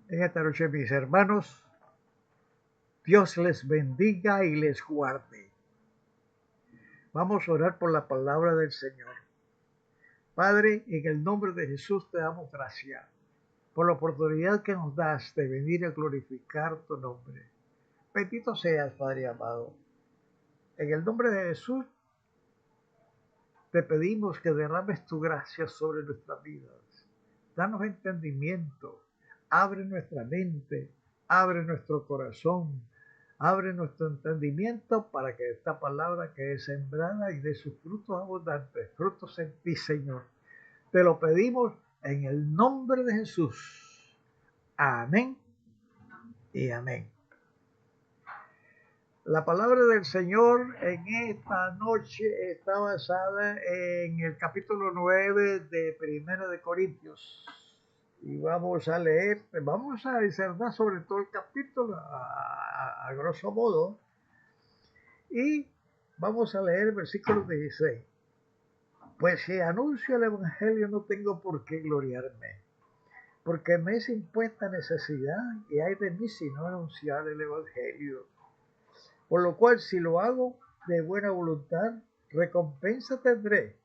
En esta noche, mis hermanos, Dios les bendiga y les guarde. Vamos a orar por la palabra del Señor. Padre, en el nombre de Jesús te damos gracias por la oportunidad que nos das de venir a glorificar tu nombre. Bendito seas, Padre amado. En el nombre de Jesús te pedimos que derrames tu gracia sobre nuestras vidas. Danos entendimiento, abre nuestra mente, abre nuestro corazón, abre nuestro entendimiento para que esta palabra que es sembrada y de sus frutos abundantes, frutos en ti, Señor. Te lo pedimos en el nombre de Jesús. Amén y amén. La palabra del Señor en esta noche está basada en el capítulo 9 de Primera de Corintios. Y vamos a leer, vamos a disertar sobre todo el capítulo a grosso modo. Y vamos a leer el versículo 16. Pues si anuncio el Evangelio no tengo por qué gloriarme, porque me es impuesta necesidad y hay de mí si no anunciar el Evangelio. Por lo cual, si lo hago de buena voluntad, recompensa tendré,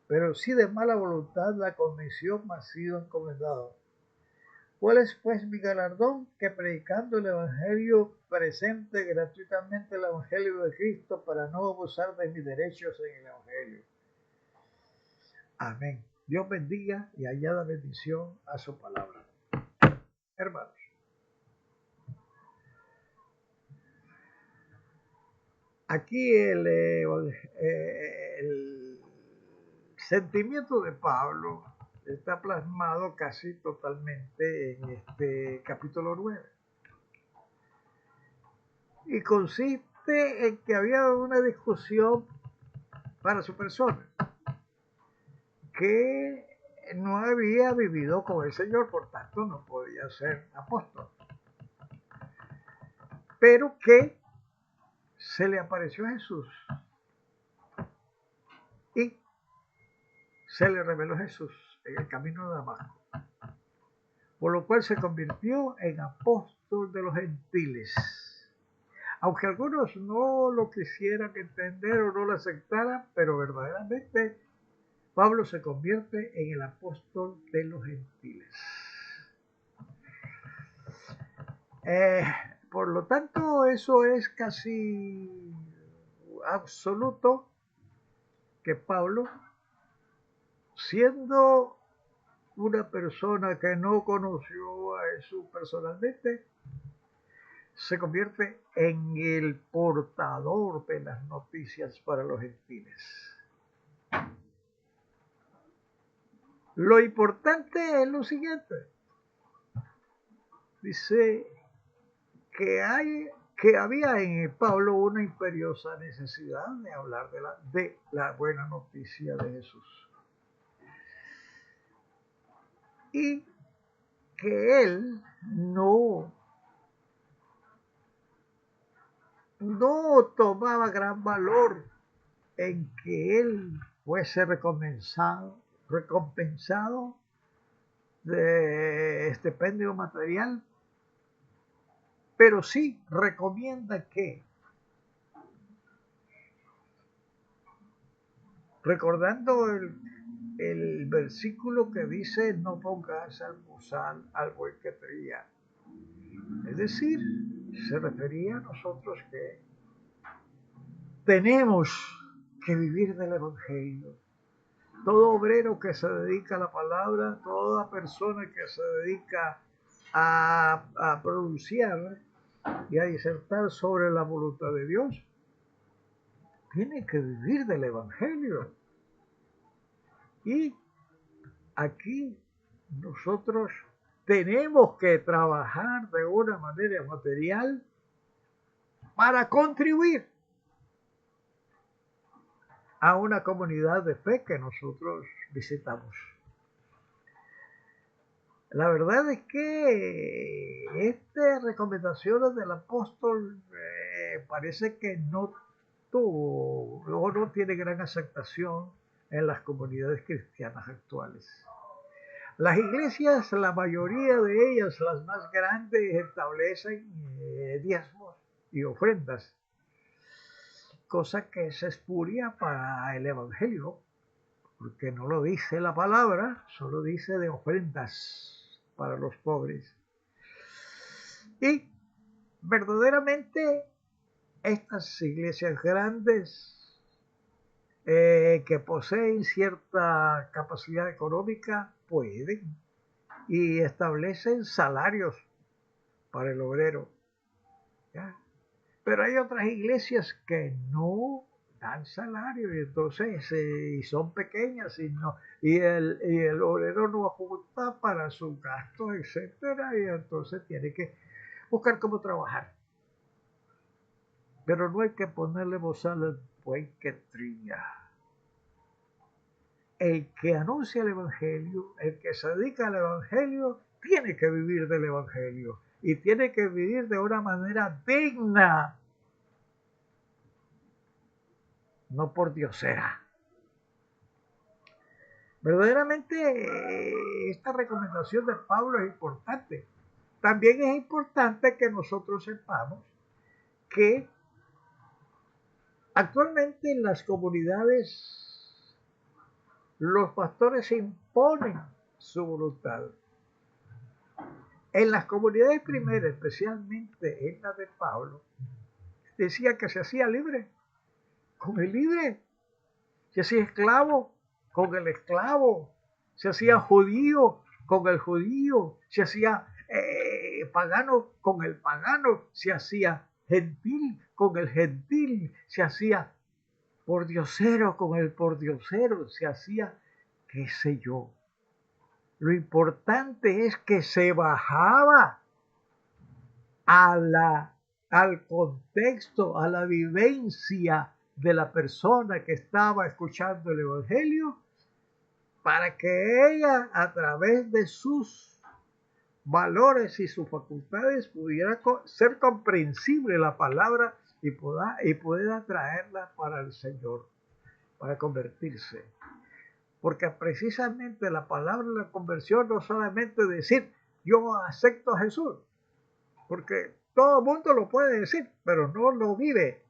pero si de mala voluntad, la comisión me ha sido encomendada. ¿Cuál es pues mi galardón? Que predicando el Evangelio presente gratuitamente el Evangelio de Cristo para no abusar de mis derechos en el Evangelio. Amén. Dios bendiga y añada bendición a su palabra. Hermanos, aquí el sentimiento de Pablo está plasmado casi totalmente en este capítulo 9. Y consiste en que había una discusión para su persona, que no había vivido con el Señor, por tanto no podía ser apóstol. Pero que se le apareció Jesús y se le reveló Jesús en el camino de Damasco, por lo cual se convirtió en apóstol de los gentiles. Aunque algunos no lo quisieran entender o no lo aceptaran, pero verdaderamente Pablo se convierte en el apóstol de los gentiles. Por lo tanto, eso es casi absoluto que Pablo, siendo una persona que no conoció a Jesús personalmente, se convierte en el portador de las noticias para los gentiles. Lo importante es lo siguiente. Dice que había en Pablo una imperiosa necesidad de hablar de la buena noticia de Jesús. Y que él no tomaba gran valor en que él fuese recompensado de estipendio material, pero sí recomienda que, recordando el versículo que dice: no pongas al bozal al buey que trilla. Es decir, se refería a nosotros que tenemos que vivir del Evangelio. Todo obrero que se dedica a la palabra, toda persona que se dedica a pronunciar y a disertar sobre la voluntad de Dios, tiene que vivir del Evangelio. Y aquí nosotros tenemos que trabajar de una manera material para contribuir a una comunidad de fe que nosotros visitamos. La verdad es que estas recomendaciones del apóstol parece que no tuvo o no tiene gran aceptación en las comunidades cristianas actuales. Las iglesias, la mayoría de ellas, las más grandes, establecen diezmos y ofrendas, cosa que es espuria para el Evangelio, porque no lo dice la palabra, solo dice de ofrendas para los pobres. Y verdaderamente estas iglesias grandes que poseen cierta capacidad económica pueden y establecen salarios para el obrero, ¿ya? Pero hay otras iglesias que no dan salario y entonces y son pequeñas y el obrero no ajusta para sus gastos, etcétera, y entonces tiene que buscar cómo trabajar. Pero no hay que ponerle bozal al buey que trilla. El que anuncia el Evangelio, el que se dedica al Evangelio, tiene que vivir del Evangelio y tiene que vivir de una manera digna, no por diosera. Verdaderamente esta recomendación de Pablo es importante. También es importante que nosotros sepamos que actualmente en las comunidades los pastores imponen su voluntad. En las comunidades primeras, especialmente en la de Pablo, decía que se hacía libre con el libre, se hacía esclavo con el esclavo, se hacía judío con el judío, se hacía pagano con el pagano, se hacía gentil con el gentil, se hacía pordiosero con el pordiosero, se hacía qué sé yo. Lo importante es que se bajaba al contexto, a la vivencia de la persona que estaba escuchando el Evangelio, para que ella, a través de sus valores y sus facultades, pudiera ser comprensible la palabra y pueda traerla para el Señor, para convertirse. Porque precisamente la palabra de la conversión no solamente decir yo acepto a Jesús, porque todo el mundo lo puede decir, pero no lo vive.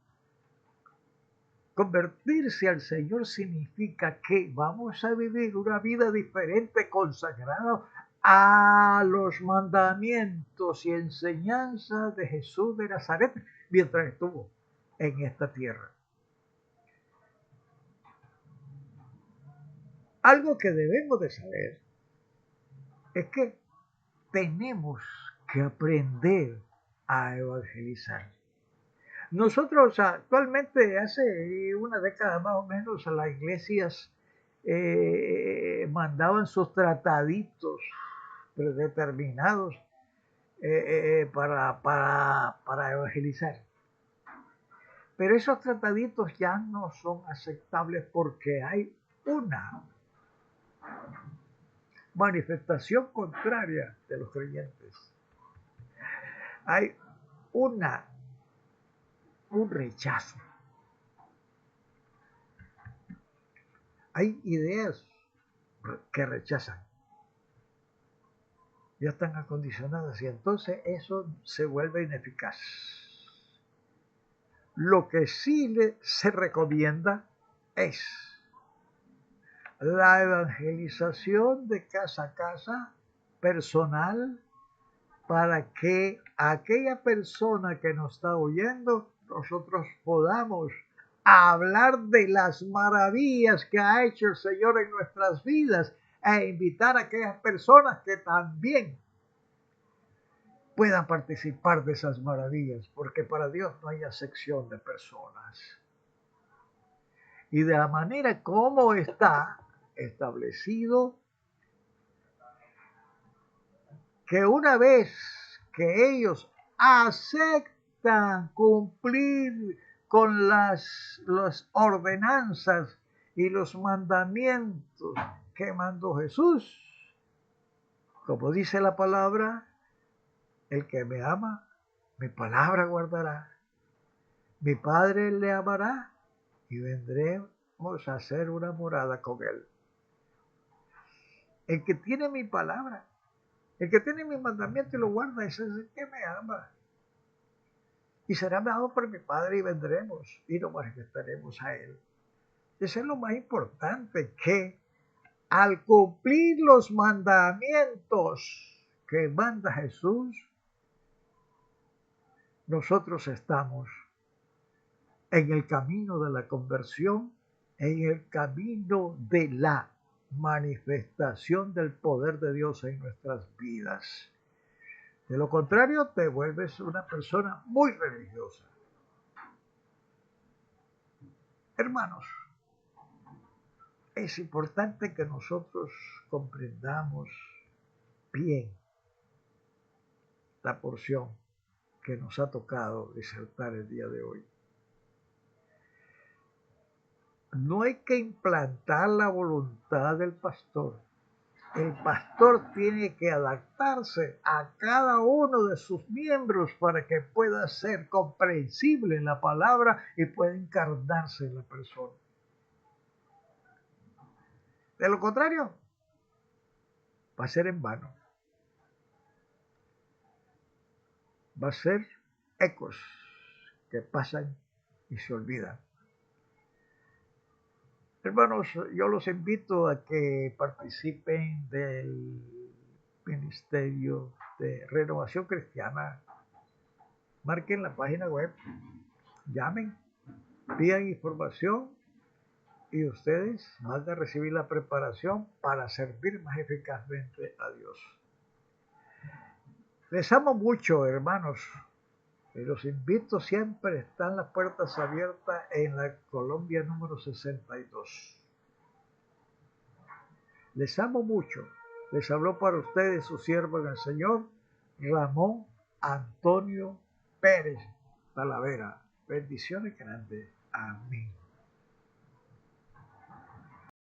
Convertirse al Señor significa que vamos a vivir una vida diferente, consagrada a los mandamientos y enseñanzas de Jesús de Nazaret mientras estuvo en esta tierra. Algo que debemos de saber es que tenemos que aprender a evangelizar. Nosotros actualmente, hace una década más o menos, las iglesias mandaban sus trataditos predeterminados para evangelizar. Pero esos trataditos ya no son aceptables porque hay una manifestación contraria de los creyentes. Hay un rechazo. Hay ideas que rechazan. Ya están acondicionadas y entonces eso se vuelve ineficaz. Lo que sí se recomienda es la evangelización de casa a casa, personal, para que aquella persona que nos está oyendo, nosotros podamos hablar de las maravillas que ha hecho el Señor en nuestras vidas e invitar a aquellas personas que también puedan participar de esas maravillas, porque para Dios no hay acepción de personas. Y de la manera como está establecido, que una vez que ellos aceptan cumplir con las ordenanzas y los mandamientos que mandó Jesús, como dice la palabra, el que me ama, mi palabra guardará. Mi Padre le amará y vendremos a hacer una morada con él. El que tiene mi palabra, el que tiene mi mandamiento y lo guarda, ese es el que me ama. Y será amado por mi Padre y vendremos y nos manifestaremos a Él. Eso es lo más importante, que al cumplir los mandamientos que manda Jesús, nosotros estamos en el camino de la conversión, en el camino de la manifestación del poder de Dios en nuestras vidas. De lo contrario, te vuelves una persona muy religiosa. Hermanos, es importante que nosotros comprendamos bien la porción que nos ha tocado disertar el día de hoy. No hay que implantar la voluntad del pastor. El pastor tiene que adaptarse a cada uno de sus miembros para que pueda ser comprensible en la palabra y pueda encarnarse en la persona. De lo contrario, va a ser en vano. Va a ser ecos que pasan y se olvidan. Hermanos, yo los invito a que participen del Ministerio de Renovación Cristiana. Marquen la página web, llamen, pidan información y ustedes van a recibir la preparación para servir más eficazmente a Dios. Les amo mucho, hermanos. Y los invito siempre, están las puertas abiertas en la Colombia número 62. Les amo mucho. Les habló para ustedes su siervo en el Señor, Ramón Antonio Pérez Talavera. Bendiciones grandes. Amén.